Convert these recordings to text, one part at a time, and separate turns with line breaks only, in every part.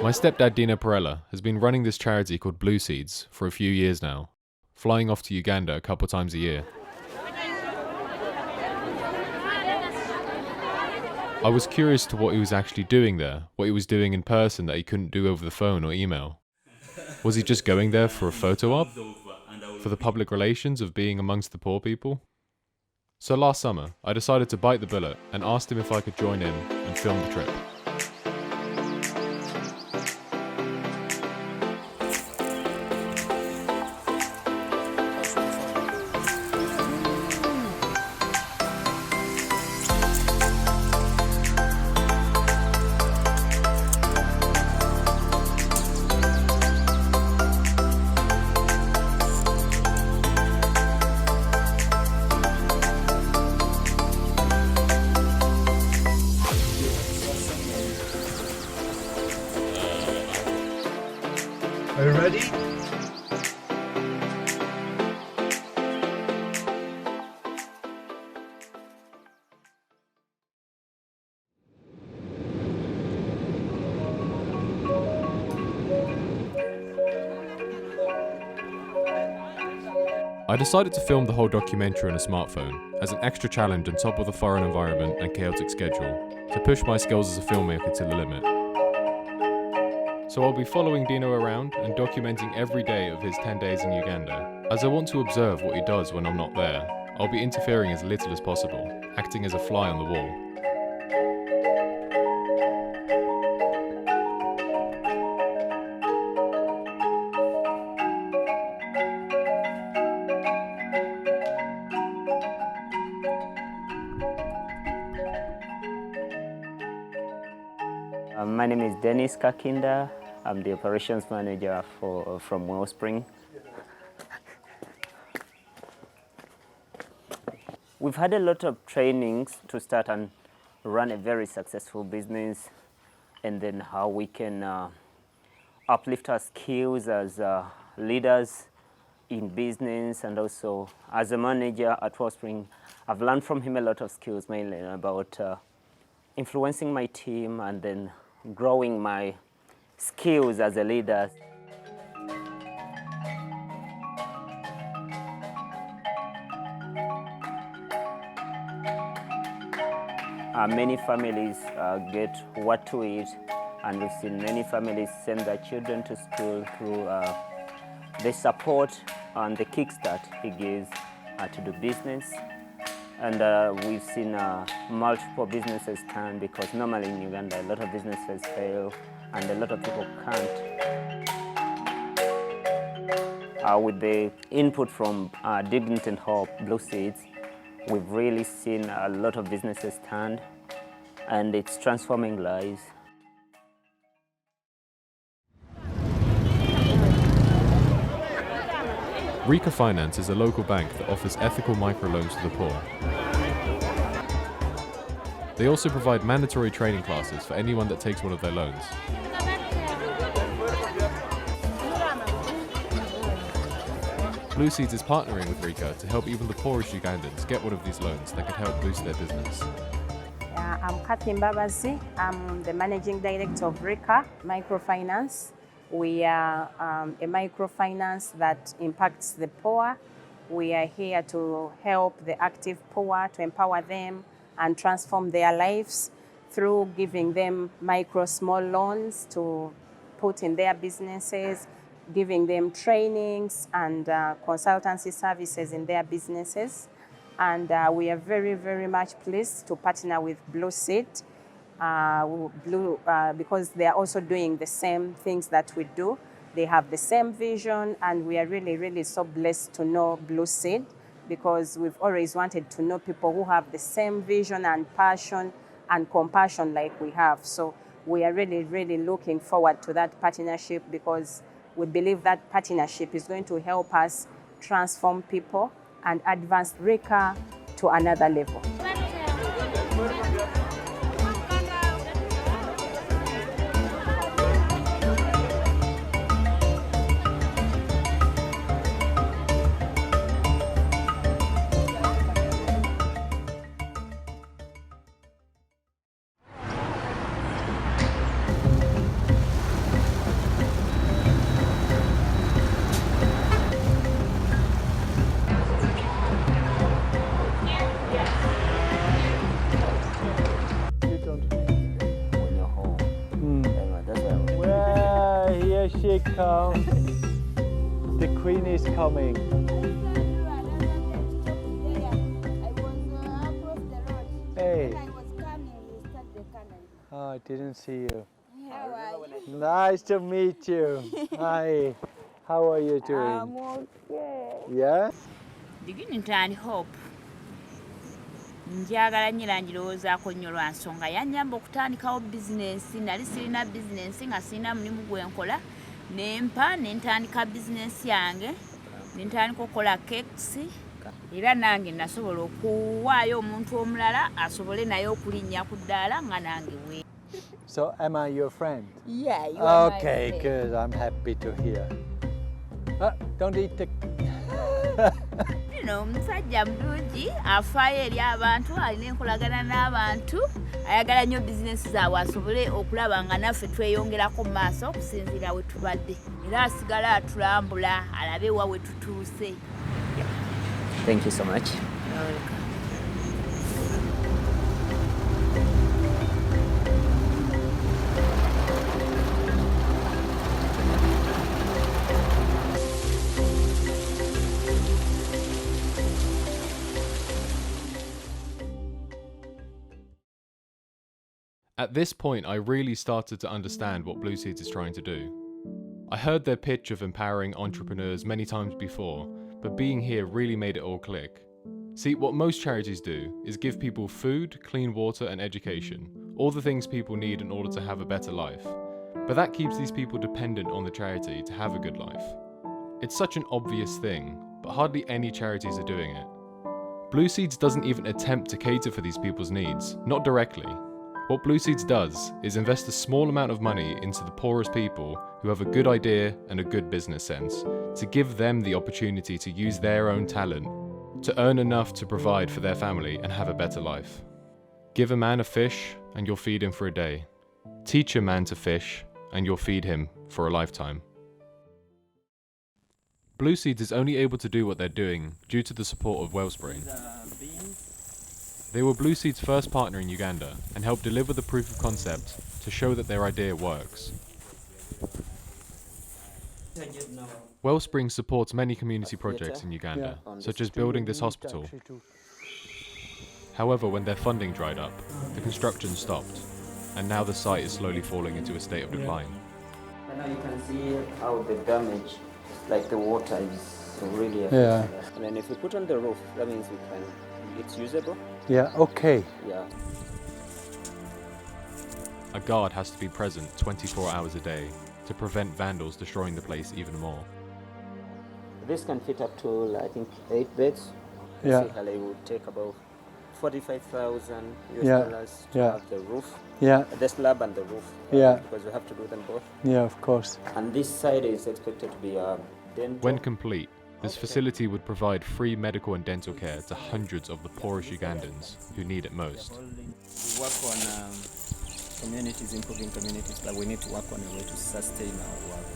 My stepdad Dino Perella has been running this charity called Bluseeds for a few years now, flying off to Uganda a couple times a year. I was curious to what he was actually doing there, what he was doing in person that he couldn't do over the phone or email. Was he just going there for a photo op? For the public relations of being amongst the poor people? So last summer, I decided to bite the bullet and asked him if I could join in and film the trip.
Are you ready?
I decided to film the whole documentary on a smartphone as an extra challenge on top of the foreign environment and chaotic schedule, to push my skills as a filmmaker to the limit. So I'll be following Dino around and documenting every day of his 10 days in Uganda. As I want to observe what he does when I'm not there, I'll be interfering as little as possible, acting as a fly on the wall.
My name is Dennis Kakinda. I'm the operations manager from Wellspring. We've had a lot of trainings to start and run a very successful business, and then how we can uplift our skills as leaders in business, and also as a manager at Wellspring. I've learned from him a lot of skills, mainly about influencing my team and then growing my skills as a leader. Many families get what to eat, and we've seen many families send their children to school through the support and the kickstart he gives to do business. And we've seen multiple businesses turn, because normally in Uganda a lot of businesses fail and a lot of people can't. With the input from Dignity and Hope, Bluseeds, we've really seen a lot of businesses turn, and it's transforming lives.
Rika Finance is a local bank that offers ethical microloans to the poor. They also provide mandatory training classes for anyone that takes one of their loans. Bluseeds is partnering with Rika to help even the poorest Ugandans get one of these loans that could help boost their business.
I'm Kathy Mbabazi. I'm the Managing Director of Rika Microfinance. We are a microfinance that impacts the poor. We are here to help the active poor, to empower them and transform their lives through giving them small loans to put in their businesses, giving them trainings and consultancy services in their businesses. And we are very, very much pleased to partner with Bluseeds because they are also doing the same things that we do. They have the same vision, and we are really, really so blessed to know Bluseeds, because we've always wanted to know people who have the same vision and passion and compassion like we have. So we are really, really looking forward to that partnership, because we believe that partnership is going to help us transform people and advance Rika to another level.
You don't.
When you're home. That's why
Well, here she comes. The queen is coming.
I was across the road.
Hey.
When I was coming, you start the canal.
Oh, I didn't see you.
How are you?
Nice to meet you. Hi. How are you doing?
I'm okay.
Yeah?
Dignity and hope. Njagala nnyo ngirowoozaako nnyo lwa nsonga yannyamba okutandikawo bizinensi nali sirina bizinensi nga sirina mulimu gwe nkola ne ntandika bizinensi yange ne ntandika okukola cakes era nange nasobola okuwaayo omuntu omulala asobole naye okulinnya ku ddaala nga nange we.
So, am I your friend?
Yeah, you are my
Okay,
friend.
good. I'm happy to hear. Don't eat the...
Omusajja mulungi afaayo eri abantu alina enkolagana n'abantu ayagala nnyo bizinensi zaabwe asobole okulaba nga naffe tweyongerako mu maaso okusinziira we tubadde era asigala atulambula alabe wa we tutuuse.
Thank you so much.
At this point, I really started to understand what Blueseeds is trying to do. I heard their pitch of empowering entrepreneurs many times before, but being here really made it all click. See, what most charities do is give people food, clean water, and education, all the things people need in order to have a better life. But that keeps these people dependent on the charity to have a good life. It's such an obvious thing, but hardly any charities are doing it. Blueseeds doesn't even attempt to cater for these people's needs, not directly. What Blueseeds does is invest a small amount of money into the poorest people who have a good idea and a good business sense, to give them the opportunity to use their own talent, to earn enough to provide for their family and have a better life. Give a man a fish and you'll feed him for a day. Teach a man to fish and you'll feed him for a lifetime. Blueseeds is only able to do what they're doing due to the support of Wellspring. They were Blueseeds' first partner in Uganda and helped deliver the proof of concept to show that their idea works. Wellspring supports many community projects in Uganda, such as building this hospital. However, when their funding dried up, the construction stopped, and now the site is slowly falling into a state of decline.
And now you can see how the damage, like the water is really
Yeah.
And then if we put on the roof, that means it's usable.
Yeah, okay.
Yeah.
A guard has to be present 24 hours a day to prevent vandals destroying the place even more.
This can fit up to, I think, 8 beds.
Yeah.
Basically, it would take about 45,000 US
Yeah.
dollars to
Yeah.
have the roof,
Yeah,
the slab and the roof.
Yeah.
Because we have to do them both.
yeah, of course.
And this side is expected to be dental.
When complete, this facility would provide free medical and dental care to hundreds of the poorest Ugandans who need it most.
We work on communities, improving communities, but we need to work on a way to sustain our work.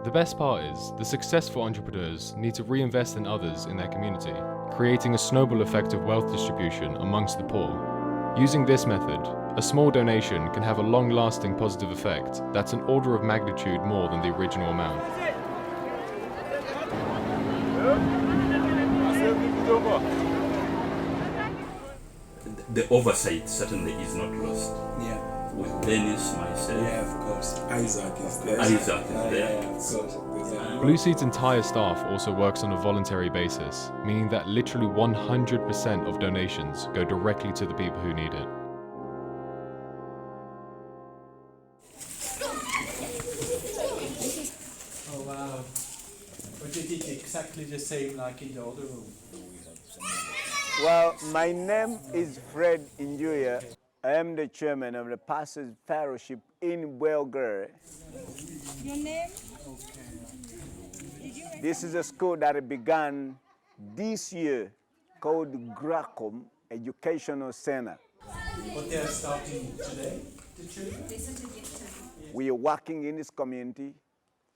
The best part is, the successful entrepreneurs need to reinvest in others in their community, creating a snowball effect of wealth distribution amongst the poor. Using this method, a small donation can have a long-lasting positive effect that's an order of magnitude more than the original amount.
The oversight certainly is not lost.
Yeah.
With Dennis, myself,
Yeah, of course. Isaac is there.
Isaac is there.
Yeah, of course.
Blueseeds' entire staff also works on a voluntary basis, meaning that literally 100% of donations go directly to the people who need it.
Oh, wow. But you did exactly the same like in the other room.
Well, my name is Fred Injuya. I am the chairman of the Pastors Fellowship in Bulgaria.
Your name?
This is a school that began this year called Gracom Educational Center.
But they are starting today, the children?
We are working in this community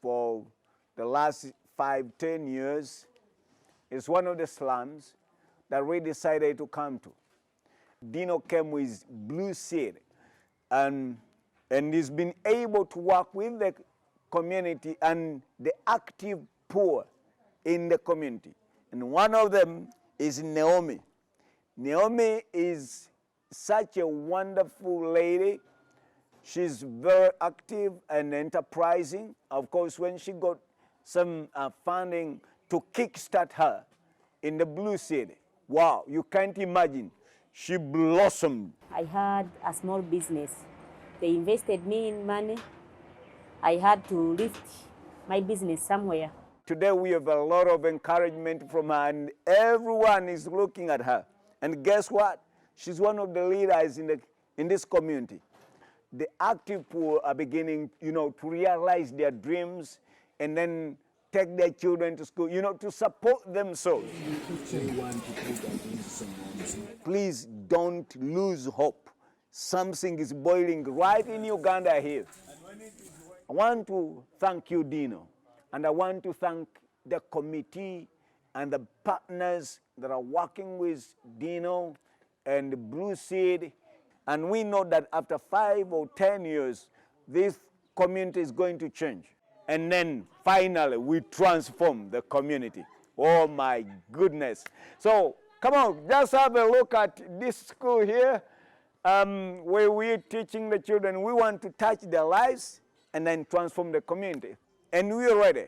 for the last 5-10 years It's one of the slums that we decided to come to. Dino came with Blueseeds, and he's been able to work with the community and the active poor in the community. And one of them is Naomi. Naomi is such a wonderful lady. She's very active and enterprising. Of course, when she got some funding to kickstart her in the Blueseeds, wow, you can't imagine. She blossomed.
I had a small business. They invested me in money. I had to lift my business somewhere.
Today we have a lot of encouragement from her, and everyone is looking at her. And guess what? She's one of the leaders in this community. The active poor are beginning, to realize their dreams and then take their children to school, to support themselves. Please don't lose hope. Something is boiling right in Uganda here. I want to thank you, Dino, and I want to thank the committee and the partners that are working with Dino and Blueseeds. And we know that after 5 or 10 years, this community is going to change. And then finally, we transform the community. Oh my goodness. So come on, just have a look at this school here where we're teaching the children. We want to touch their lives and then transform the community. And we're ready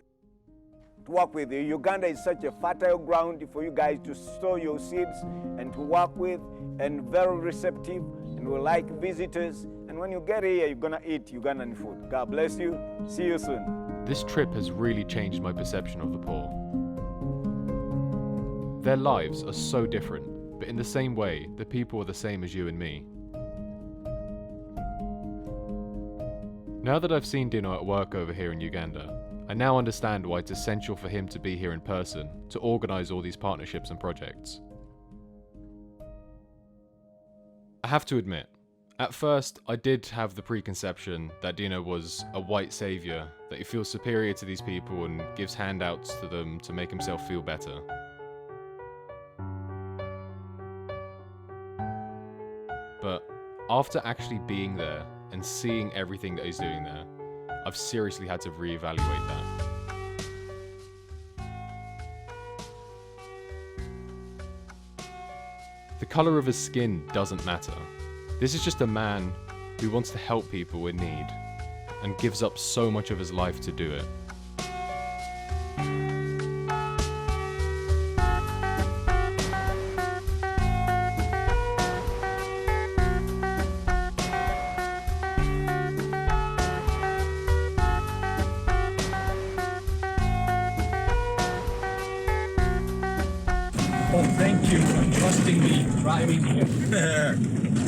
to work with you. Uganda is such a fertile ground for you guys to sow your seeds and to work with, and very receptive, and we like visitors. And when you get here, you're gonna eat Ugandan food. God bless you. See you soon.
This trip has really changed my perception of the poor. Their lives are so different, but in the same way, the people are the same as you and me. Now that I've seen Dino at work over here in Uganda, I now understand why it's essential for him to be here in person to organise all these partnerships and projects. I have to admit, at first I did have the preconception that Dino was a white saviour, that he feels superior to these people and gives handouts to them to make himself feel better. But after actually being there and seeing everything that he's doing there, I've seriously had to reevaluate that. The colour of his skin doesn't matter. This is just a man who wants to help people in need and gives up so much of his life to do it.
Well, thank you for trusting me driving here.